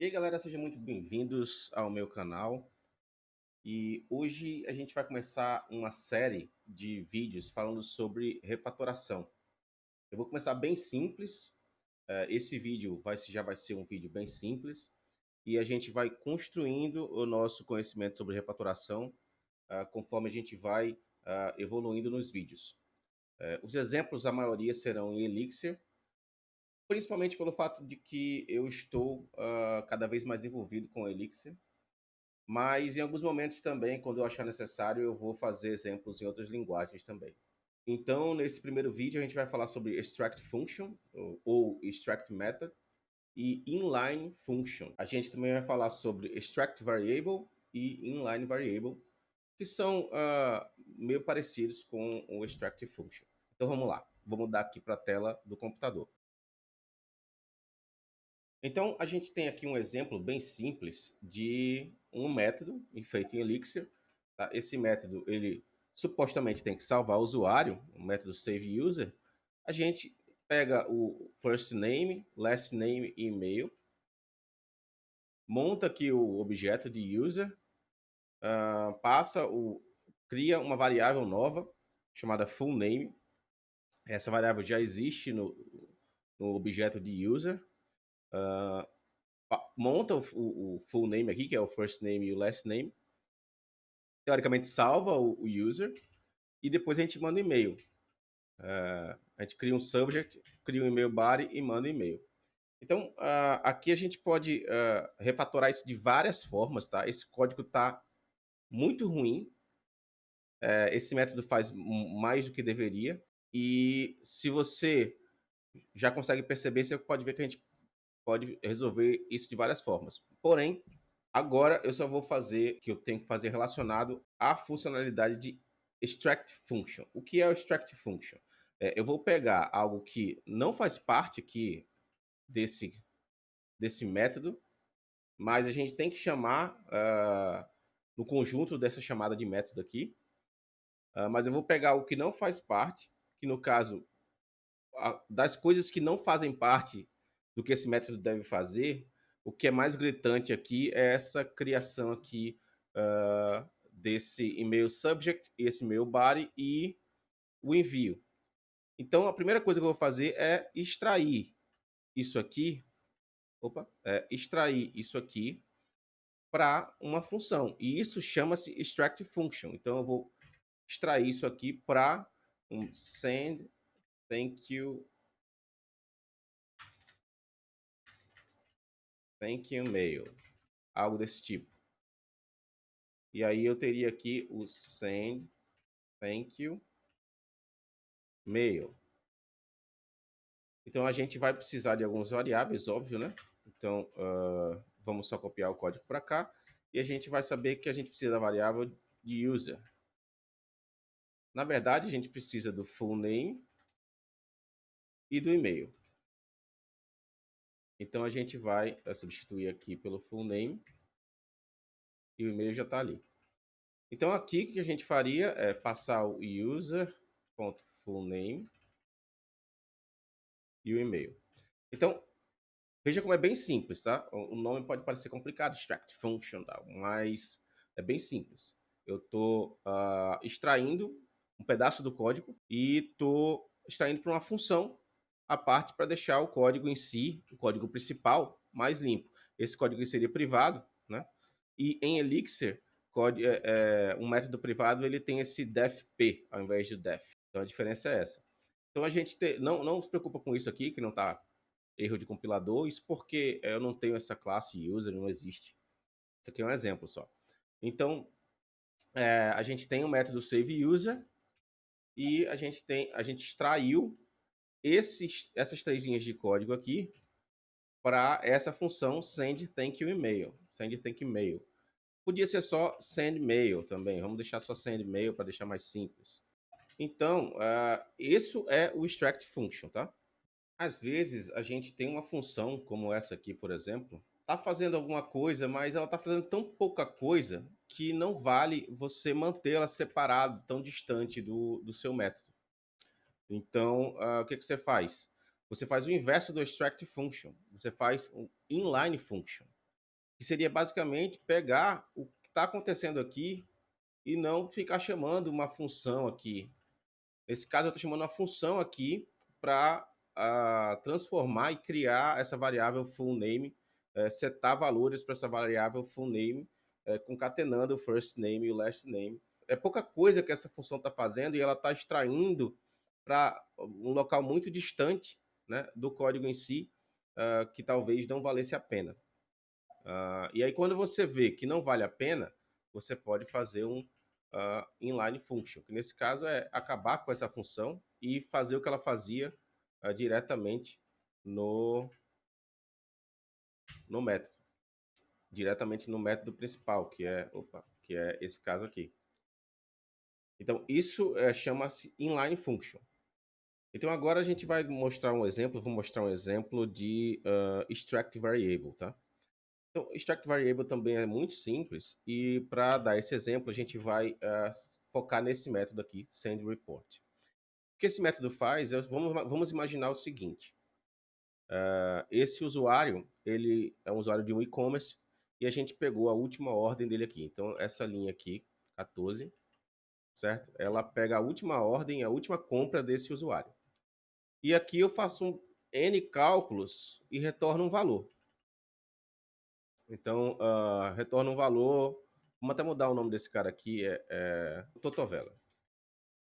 E aí, galera, sejam muito bem-vindos ao meu canal. E hoje a gente vai começar uma série de vídeos falando sobre refatoração. Eu vou começar bem simples. Esse vídeo já vai ser um vídeo bem simples e a gente vai construindo o nosso conhecimento sobre refatoração conforme a gente vai evoluindo nos vídeos. Os exemplos, a maioria serão em Elixir, principalmente pelo fato de que eu estou cada vez mais envolvido com Elixir. Mas em alguns momentos também, quando eu achar necessário, eu vou fazer exemplos em outras linguagens também. Então, nesse primeiro vídeo, a gente vai falar sobre extract function, ou extract method, e inline function. A gente também vai falar sobre extract variable e inline variable, que são meio parecidos com o extract function. Então, vamos lá. Vou mudar aqui para a tela do computador. Então, a gente tem aqui um exemplo bem simples de um método feito em Elixir. Tá? Esse método, ele supostamente tem que salvar o usuário, o método saveUser. A gente pega o first name, last name e e-mail, monta aqui o objeto de user, cria uma variável nova chamada full name. Essa variável já existe no objeto de user. Monta o full name aqui, que é o first name e o last name. Teoricamente salva o user e depois a gente manda um e-mail. A gente cria um subject, cria um e-mail body e manda um e-mail. Então, aqui a gente pode refatorar isso de várias formas, tá? Esse código está muito ruim. Esse método faz mais do que deveria. E se você já consegue perceber, você pode ver que a gente pode resolver isso de várias formas. Porém, agora eu só vou fazer o que eu tenho que fazer relacionado à funcionalidade de extract function. O que é o extract function? Eu vou pegar algo que não faz parte aqui desse método, mas a gente tem que chamar no conjunto dessa chamada de método aqui. Mas eu vou pegar o que não faz parte, que no caso, das coisas que não fazem parte do que esse método deve fazer, o que é mais gritante aqui é essa criação aqui desse e-mail subject, esse e-mail body e o envio. Então, a primeira coisa que eu vou fazer é extrair isso aqui, extrair isso aqui para uma função. E isso chama-se extract function. Então, eu vou extrair isso aqui para um send thank you mail, algo desse tipo. E aí eu teria aqui o send thank you mail. Então a gente vai precisar de algumas variáveis, óbvio, né? Então vamos só copiar o código para cá e a gente vai saber que a gente precisa da variável de user. Na verdade, a gente precisa do full name e do e-mail. Então a gente vai substituir aqui pelo full name e o e-mail já está ali. Então aqui o que a gente faria é passar o user.fullname e o e-mail. Então veja como é bem simples, tá? O nome pode parecer complicado, extract function, tal, mas é bem simples. Eu estou extraindo um pedaço do código e estou extraindo para uma função a parte para deixar o código em si, o código principal, mais limpo. Esse código seria privado, né? E em Elixir, um método privado ele tem esse defp ao invés de def. Então a diferença é essa. Então a gente não se preocupa com isso aqui, que não está erro de compilador, isso porque eu não tenho essa classe user, não existe. Isso aqui é um exemplo só. Então, a gente tem o método saveUser e a gente extraiu essas três linhas de código aqui para essa função send thank you email. Send thank you mail. Podia ser só send mail também. Vamos deixar só send mail para deixar mais simples. Então, isso é o extract function, tá? Às vezes a gente tem uma função como essa aqui, por exemplo, tá fazendo alguma coisa, mas ela tá fazendo tão pouca coisa que não vale você mantê-la separado, tão distante do seu método. Então, o que você faz? Você faz o inverso do extract function. Você faz um inline function. que seria basicamente pegar o que está acontecendo aqui e não ficar chamando uma função aqui. Nesse caso, eu estou chamando uma função aqui para transformar e criar essa variável full name, setar valores para essa variável full name, concatenando o first name e o last name. É pouca coisa que essa função está fazendo e ela está extraindo para um local muito distante, né, do código em si, que talvez não valesse a pena. E aí, quando você vê que não vale a pena, você pode fazer um inline function, que nesse caso é acabar com essa função e fazer o que ela fazia diretamente no método. Diretamente no método principal, que é esse caso aqui. Então, isso chama-se inline function. Então, agora a gente vai mostrar um exemplo, vou mostrar um exemplo de extract variable, tá? Então, extract variable também é muito simples e para dar esse exemplo, a gente vai focar nesse método aqui, sendReport. O que esse método faz, vamos imaginar o seguinte, esse usuário, ele é um usuário de um e-commerce e a gente pegou a última ordem dele aqui. Então, essa linha aqui, 14, certo? Ela pega a última ordem, a última compra desse usuário. E aqui eu faço N cálculos e retorno um valor. Então, retorna um valor. Vamos até mudar o nome desse cara aqui, Totovela.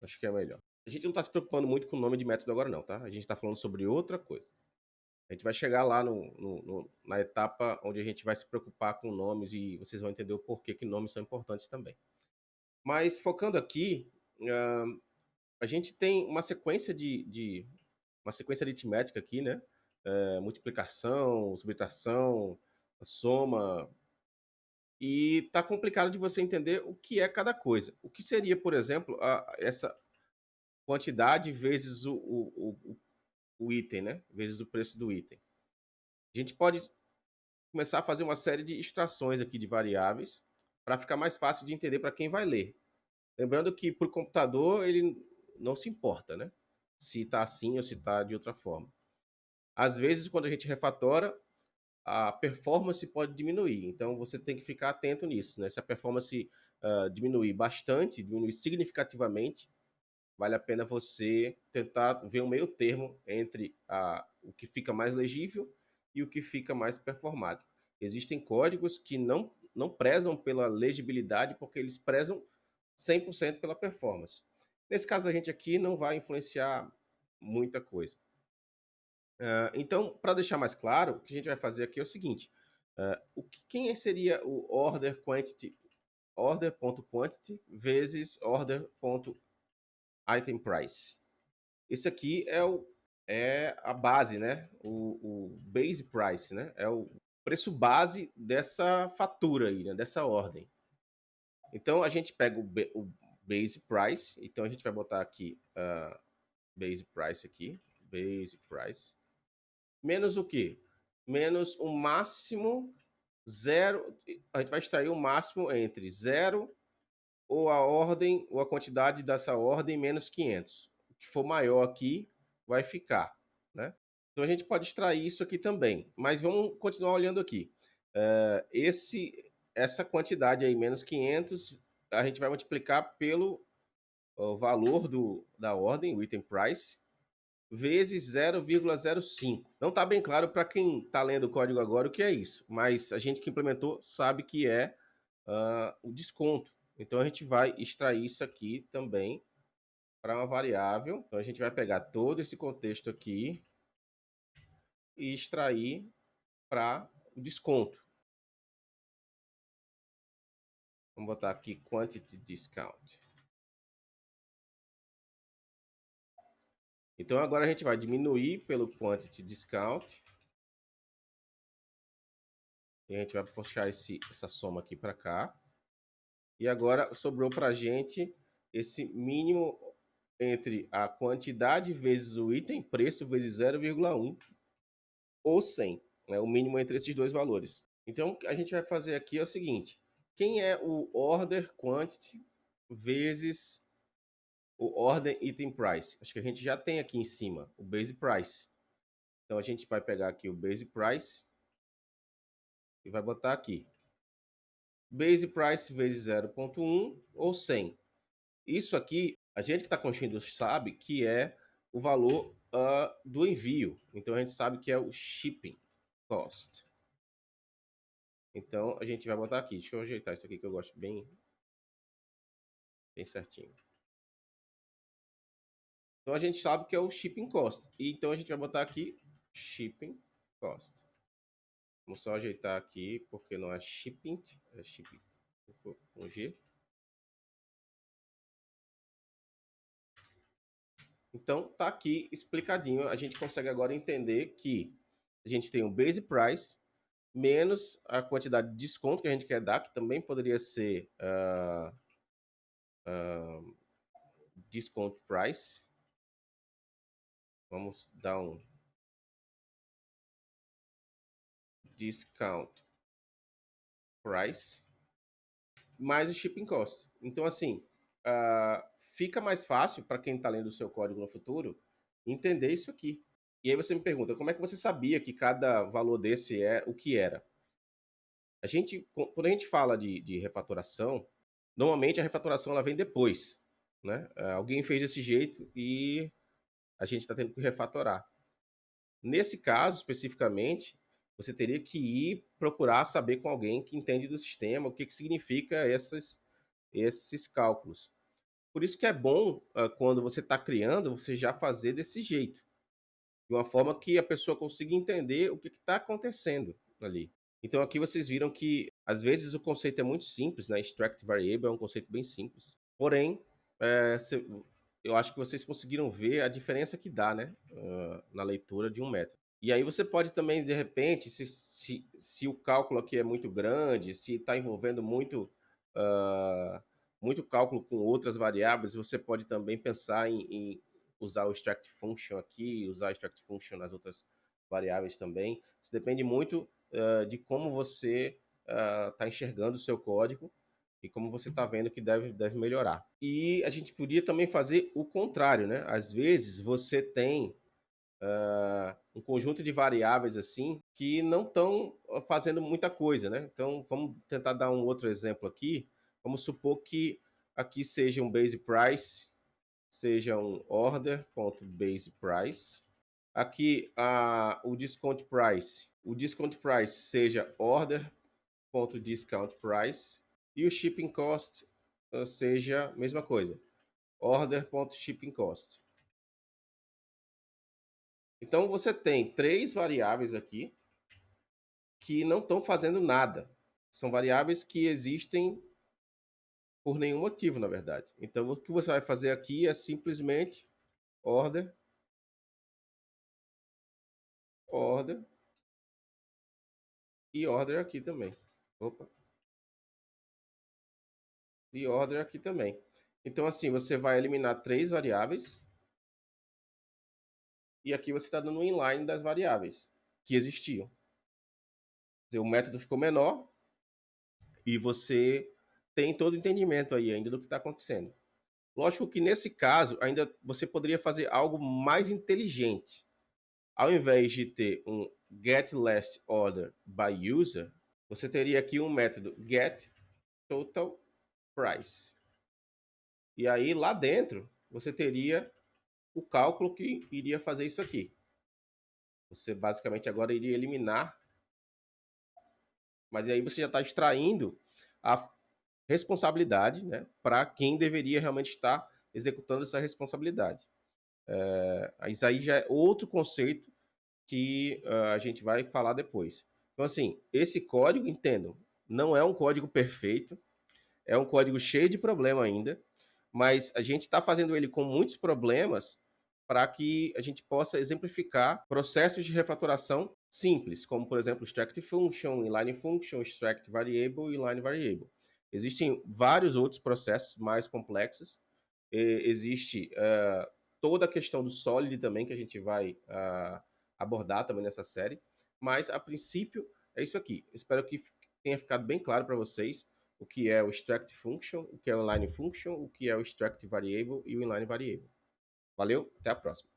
Acho que é melhor. A gente não está se preocupando muito com o nome de método agora não, tá? A gente está falando sobre outra coisa. A gente vai chegar lá na etapa onde a gente vai se preocupar com nomes e vocês vão entender o porquê que nomes são importantes também. Mas focando aqui, a gente tem uma sequência uma sequência aritmética aqui, né? Multiplicação, subtração, soma, e tá complicado de você entender o que é cada coisa. O que seria, por exemplo, essa quantidade vezes o item, né? Vezes o preço do item. A gente pode começar a fazer uma série de extrações aqui de variáveis para ficar mais fácil de entender para quem vai ler. Lembrando que por computador ele não se importa, né? Se está assim ou se está de outra forma. Às vezes, quando a gente refatora, a performance pode diminuir. Então, você tem que ficar atento nisso, né? Se a performance diminuir bastante, diminuir significativamente, vale a pena você tentar ver um meio termo entre o que fica mais legível e o que fica mais performático. Existem códigos que não prezam pela legibilidade porque eles prezam 100% pela performance. Nesse caso, a gente aqui não vai influenciar muita coisa. Então, para deixar mais claro, o que a gente vai fazer aqui é o seguinte: quem seria o order.quantity vezes order.itemPrice? Esse aqui é a base, né? O base price, né? É o preço base dessa fatura aí, né? Dessa ordem. Então, a gente pega o base price. Então, a gente vai botar aqui base price aqui. Base price. Menos o quê? Menos o máximo zero. A gente vai extrair o máximo entre zero ou a ordem, ou a quantidade dessa ordem menos 500. O que for maior aqui vai ficar, né? Então a gente pode extrair isso aqui também. Mas vamos continuar olhando aqui. Essa quantidade aí, menos 500, a gente vai multiplicar pelo valor da ordem, o item price, vezes 0,05. Não está bem claro para quem está lendo o código agora o que é isso, mas a gente que implementou sabe que é o desconto. Então a gente vai extrair isso aqui também para uma variável. Então a gente vai pegar todo esse contexto aqui e extrair para o desconto. Vamos botar aqui quantity discount. Então agora a gente vai diminuir pelo quantity discount. E a gente vai puxar essa soma aqui para cá. E agora sobrou para a gente esse mínimo entre a quantidade vezes o item, preço vezes 0,1 ou 100. É o mínimo entre esses dois valores. Então, o que a gente vai fazer aqui é o seguinte. Quem é o order quantity vezes o order item price? Acho que a gente já tem aqui em cima o base price. Então, a gente vai pegar aqui o base price e vai botar aqui. Base price vezes 0,1 ou 100. Isso aqui, a gente que está construindo sabe que é o valor do envio. Então, a gente sabe que é o shipping cost. Então, a gente vai botar aqui. Deixa eu ajeitar isso aqui que eu gosto bem certinho. Então, a gente sabe que é o shipping cost. E, então, a gente vai botar aqui shipping cost. Vamos só ajeitar aqui, porque não é shipping, é shipping com G. Então, tá aqui explicadinho. A gente consegue agora entender que a gente tem o base price menos a quantidade de desconto que a gente quer dar, que também poderia ser discount price. Vamos dar um discount price mais o shipping cost. Então, assim, fica mais fácil para quem está lendo o seu código no futuro entender isso aqui. E aí você me pergunta, como é que você sabia que cada valor desse é o que era? Quando a gente fala de refatoração, normalmente a refatoração ela vem depois, né? Alguém fez desse jeito e a gente está tendo que refatorar. Nesse caso, especificamente, você teria que ir procurar saber com alguém que entende do sistema, o que significa esses cálculos. Por isso que é bom, quando você está criando, você já fazer desse jeito, de uma forma que a pessoa consiga entender o que está acontecendo ali. Então aqui vocês viram que às vezes o conceito é muito simples, né? Extract variable é um conceito bem simples. Porém, eu acho que vocês conseguiram ver a diferença que dá, né? Na leitura de um método. E aí você pode também, de repente, se o cálculo aqui é muito grande, se está envolvendo muito cálculo com outras variáveis, você pode também pensar em usar o extract function aqui, usar o extract function nas outras variáveis também. Isso depende muito de como você está enxergando o seu código e como você está vendo que deve melhorar. E a gente podia também fazer o contrário, né? Às vezes você tem um conjunto de variáveis assim que não estão fazendo muita coisa, né? Então vamos tentar dar um outro exemplo aqui. Vamos supor que aqui seja um base price, seja um order.basePrice. Aqui o discount price seja order.discountPrice e o shipping cost seja a mesma coisa, order.shippingcost. Então você tem três variáveis aqui que não estão fazendo nada. São variáveis que existem por nenhum motivo, na verdade. Então o que você vai fazer aqui é simplesmente order e order aqui também. Opa. E order aqui também. Então assim, você vai eliminar três variáveis e aqui você está dando um inline das variáveis que existiam. O método ficou menor e você tem todo o entendimento aí ainda do que está acontecendo. Lógico que nesse caso ainda você poderia fazer algo mais inteligente. Ao invés de ter um getLastOrderByUser, você teria aqui um método getTotalPrice. E aí lá dentro você teria o cálculo que iria fazer isso aqui. Você basicamente agora iria eliminar, mas aí você já está extraindo a responsabilidade, né, para quem deveria realmente estar executando essa responsabilidade. Isso aí já é outro conceito que a gente vai falar depois. Então, assim, esse código, entendam, não é um código perfeito, é um código cheio de problema ainda, mas a gente está fazendo ele com muitos problemas para que a gente possa exemplificar processos de refatoração simples, como, por exemplo, extract function, inline function, extract variable e inline variable. Existem vários outros processos mais complexos. Existe toda a questão do solid também, que a gente vai abordar também nessa série. Mas, a princípio, é isso aqui. Espero que tenha ficado bem claro para vocês o que é o extract function, o que é o inline function, o que é o extract variable e o inline variable. Valeu, até a próxima.